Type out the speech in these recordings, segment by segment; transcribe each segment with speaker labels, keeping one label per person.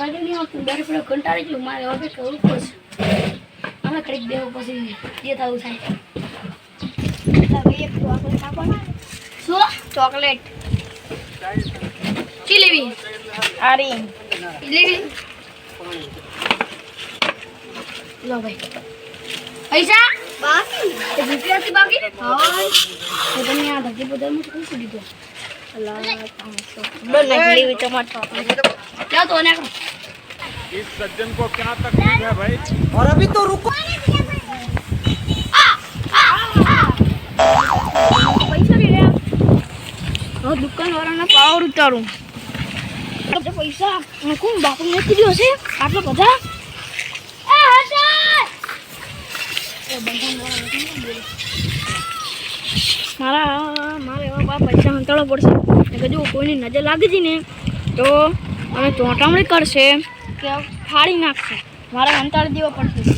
Speaker 1: લાગે નહીં આવતું બેરે પેલો કંટાળી ગયો મારે હવે કરવું પડશે આને કરી દેવું પછી જે થવું થાય એક ચોકલેટ આપો શું ચોકલેટ કી લેવી આરી લેવી લો ભાઈ પૈસા બાકી એ રૂપિયા બાકી હા તો તમે આ ધકી બદલમાં શું કરી દીધો અલ્લાહ 500 નકલી टमाटर क्या तो ना
Speaker 2: इस सज्जन को क्या तकलीफ है भाई
Speaker 3: और अभी तो रुको
Speaker 1: पैसा ले ले और दुकान वाળાના પાવર ઉતારું તો પૈસા કોણ બાપુ ને કીધું હશે આટલો બધા એ હશે એ બંધન વાળા મારે એવા પૈસા હંતાળો પડશે કે જો કોઈની નજર લાગી જઈ ને તો અમે ચોંટામણી કરશે કે ફાડી નાખશે મારે હંતાળી દેવો પડશે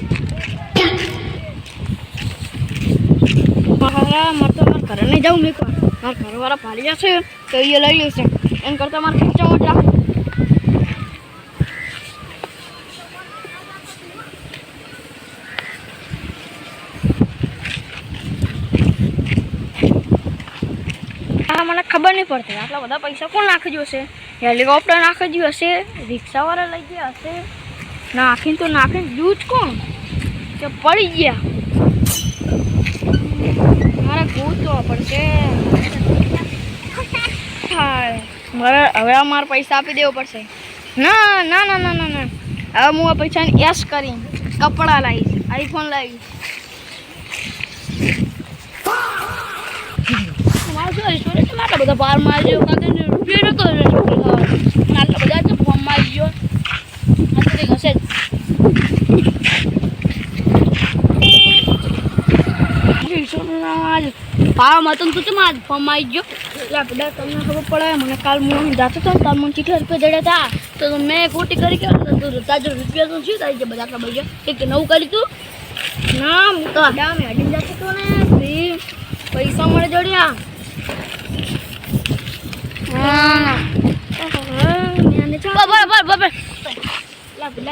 Speaker 1: મારા ઘરે નહીં જાઉં મેં મારા ઘરવાળા ફાડી જશે તો એ લઈ લેશે એમ કરતાં મારે ખર્ચા ઓછા મને ખબર નહીં પડતી આટલા બધા પૈસા કોણ નાખી જશે હેલિકોપ્ટર નાખી ગયું હશે રિક્ષાવાળા લઈ ગયા હશે નાખીને તો નાખીને જૂજ કોણ કે પડી ગયા મારે ગોતવા પડશે મારે હવે મારે પૈસા આપી દેવો પડશે ના ના ના ના ના ના હવે હું આ પૈસાને એશ કરી કપડાં લાવીશ આઈફોન લાવીશ આટલા બધા બાર માર્યો રૂપિયા નતો આટલા બધા તો ફોર્મ મારી ગયો હશે પાવામાં તો તું આજ ફોર્મ આવી ગયો એટલે બધા તમને ખબર પડે મને કાલ હું જાતો હતો તાર મને કેટલા રૂપિયા જડ્યા હતા તો મેં ખોટી કરી કે તાજો રૂપિયા તો શું થાય છે બધા આટલા ભાઈ એક નવું કરી તું ના હું તો મેં હડીને જતો હતો ને પૈસા મળે જડ્યા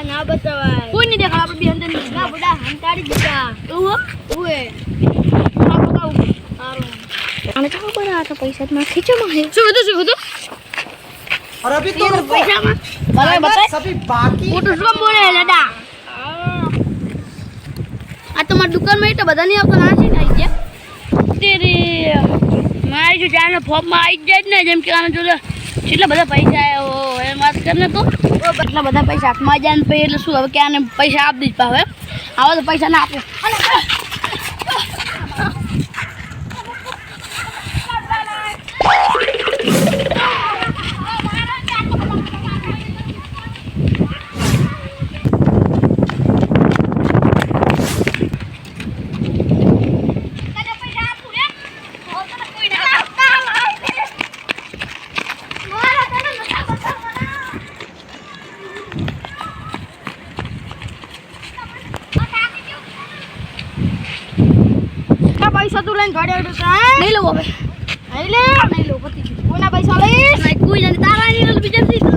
Speaker 1: ના બતાવાય કોઈ નહીં દેખાડ આપણે અંદર ના બડા હંતાડી દીધા આને તો ખબર આ તો પૈસા માં ખીચો માં હે શું હતું
Speaker 3: और अभी तो रुको
Speaker 1: પૈસા માં બરાબર બતાય
Speaker 3: सभी बाकी
Speaker 1: ફોટો શું બોલે લડા આ તમાર દુકાન માં તો બધા નહીં આવતો ના છે ને આવી ગયા તેરી મારી જો જાને ફોર્મ માં આવી જાય ને જેમ કે આને જો કેટલા બધા પૈસા આવ્યો એ વાત કર ને તો એટલા બધા પૈસા હાથમાં જાય ને પછી એટલે શું હવે કે આને પૈસા આપી દીધ હવે આવા તો પૈસા ના આપે પૈસા તું લઈને ઘરે નહીં લો હવે નહીં લે નહીં લો પતિ કોઈના પૈસા લઈશ કોઈ જાણે તારા નહીં બીજા